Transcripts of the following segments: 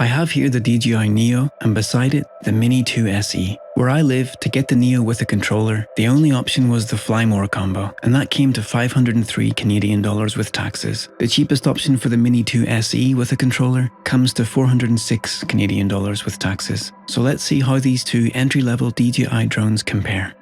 I have here the DJI Neo and beside it the Mini 2 SE. Where I live, to get the Neo with a controller, the only option was the Fly More combo, and that came to 503 Canadian dollars with taxes. The cheapest option for the Mini 2 SE with a controller comes to 406 Canadian dollars with taxes. So let's see how these two entry-level DJI drones compare.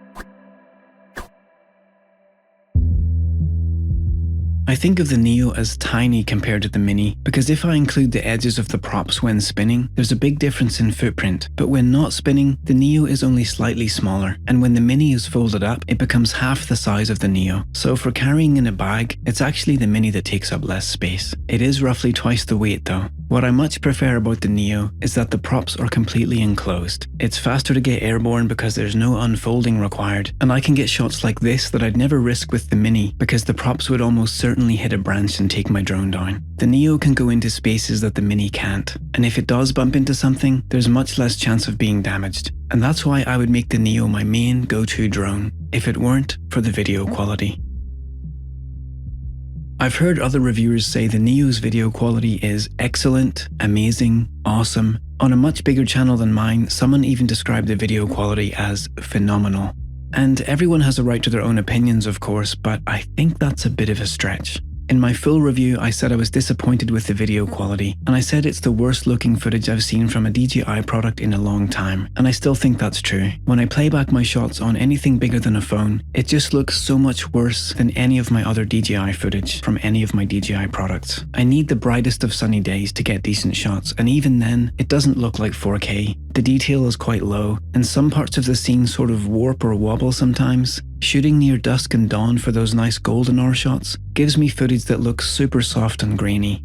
I think of the Neo as tiny compared to the Mini, because if I include the edges of the props when spinning, there's a big difference in footprint, but when not spinning, the Neo is only slightly smaller, and when the Mini is folded up, it becomes half the size of the Neo. So for carrying in a bag, it's actually the Mini that takes up less space. It is roughly twice the weight though. What I much prefer about the Neo is that the props are completely enclosed. It's faster to get airborne because there's no unfolding required, and I can get shots like this that I'd never risk with the Mini because the props would almost certainly hit a branch and take my drone down. The Neo can go into spaces that the Mini can't, and if it does bump into something, there's much less chance of being damaged. And that's why I would make the Neo my main go-to drone, if it weren't for the video quality. I've heard other reviewers say the Neo's video quality is excellent, amazing, awesome. On a much bigger channel than mine, someone even described the video quality as phenomenal. And everyone has a right to their own opinions, of course, but I think that's a bit of a stretch. In my full review, I said I was disappointed with the video quality, and I said it's the worst looking footage I've seen from a DJI product in a long time, and I still think that's true. When I play back my shots on anything bigger than a phone, it just looks so much worse than any of my other DJI footage from any of my DJI products. I need the brightest of sunny days to get decent shots, and even then, it doesn't look like 4K. The detail is quite low, and some parts of the scene sort of warp or wobble sometimes. Shooting near dusk and dawn for those nice golden hour shots gives me footage that looks super soft and grainy.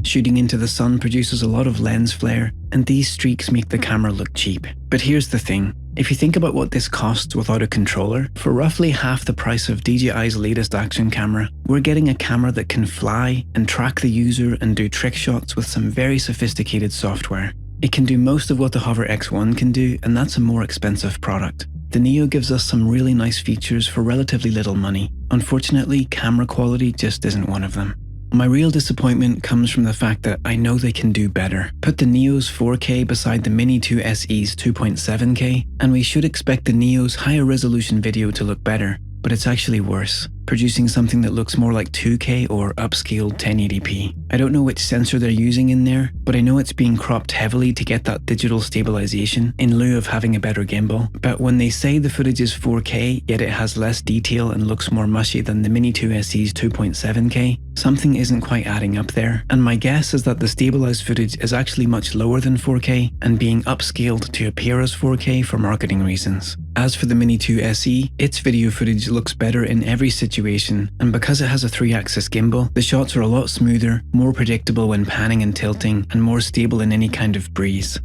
Shooting into the sun produces a lot of lens flare, and these streaks make the camera look cheap. But here's the thing. If you think about what this costs without a controller, for roughly half the price of DJI's latest action camera, we're getting a camera that can fly and track the user and do trick shots with some very sophisticated software. It can do most of what the Hover X1 can do, and that's a more expensive product. The Neo gives us some really nice features for relatively little money. Unfortunately, camera quality just isn't one of them. My real disappointment comes from the fact that I know they can do better. Put the Neo's 4K beside the Mini 2 SE's 2.7K, and we should expect the Neo's higher resolution video to look better, but it's actually worse, producing something that looks more like 2K or upscaled 1080p. I don't know which sensor they're using in there, but I know it's being cropped heavily to get that digital stabilization in lieu of having a better gimbal. But when they say the footage is 4K, yet it has less detail and looks more mushy than the Mini 2 SE's 2.7K, something isn't quite adding up there. And my guess is that the stabilized footage is actually much lower than 4K and being upscaled to appear as 4K for marketing reasons. As for the Mini 2 SE, its video footage looks better in every situation, and because it has a 3-axis gimbal, the shots are a lot smoother, more predictable when panning and tilting, and more stable in any kind of breeze.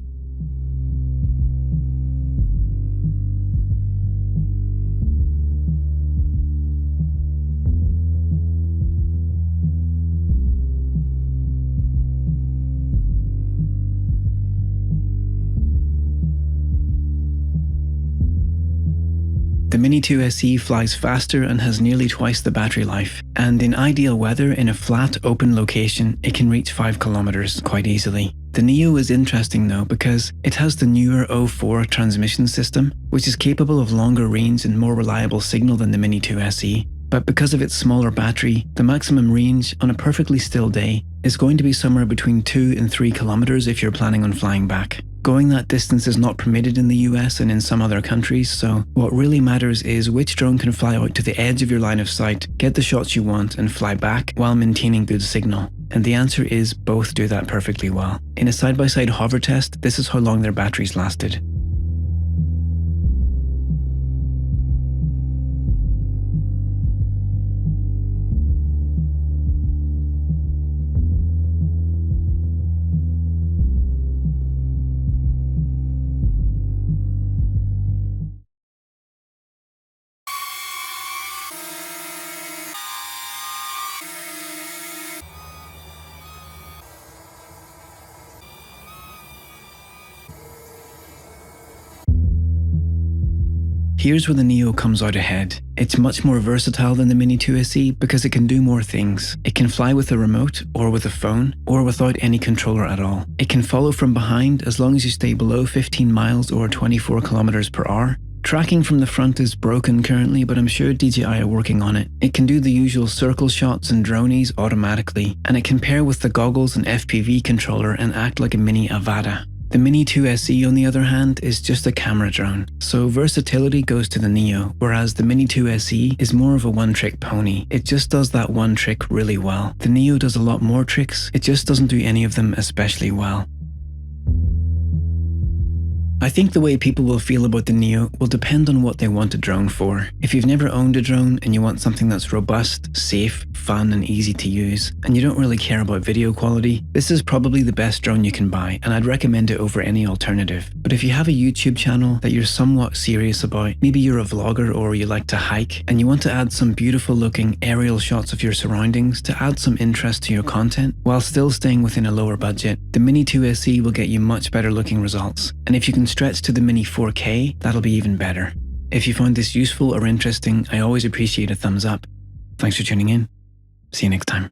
The Mini 2 SE flies faster and has nearly twice the battery life, and in ideal weather in a flat, open location, it can reach 5 kilometers quite easily. The Neo is interesting though because it has the newer 04 transmission system, which is capable of longer range and more reliable signal than the Mini 2 SE. But because of its smaller battery, the maximum range on a perfectly still day is going to be somewhere between 2 and 3 kilometers if you're planning on flying back. Going that distance is not permitted in the US and in some other countries, so what really matters is which drone can fly out to the edge of your line of sight, get the shots you want, and fly back while maintaining good signal. And the answer is both do that perfectly well. In a side-by-side hover test, this is how long their batteries lasted. Here's where the Neo comes out ahead. It's much more versatile than the Mini 2 SE because it can do more things. It can fly with a remote, or with a phone, or without any controller at all. It can follow from behind as long as you stay below 15 miles or 24 kilometers per hour. Tracking from the front is broken currently, but I'm sure DJI are working on it. It can do the usual circle shots and dronies automatically, and it can pair with the goggles and FPV controller and act like a mini Avata. The Mini 2 SE, on the other hand, is just a camera drone, so versatility goes to the Neo, whereas the Mini 2 SE is more of a one-trick pony. It just does that one trick really well. The Neo does a lot more tricks, it just doesn't do any of them especially well. I think the way people will feel about the Neo will depend on what they want a drone for. If you've never owned a drone and you want something that's robust, safe, fun and easy to use, and you don't really care about video quality, this is probably the best drone you can buy, and I'd recommend it over any alternative. But if you have a YouTube channel that you're somewhat serious about, maybe you're a vlogger or you like to hike, and you want to add some beautiful looking aerial shots of your surroundings to add some interest to your content, while still staying within a lower budget, the Mini 2 SE will get you much better looking results. And if you can stretch to the Mini 4K, that'll be even better. If you found this useful or interesting, I always appreciate a thumbs up. Thanks for tuning in. See you next time.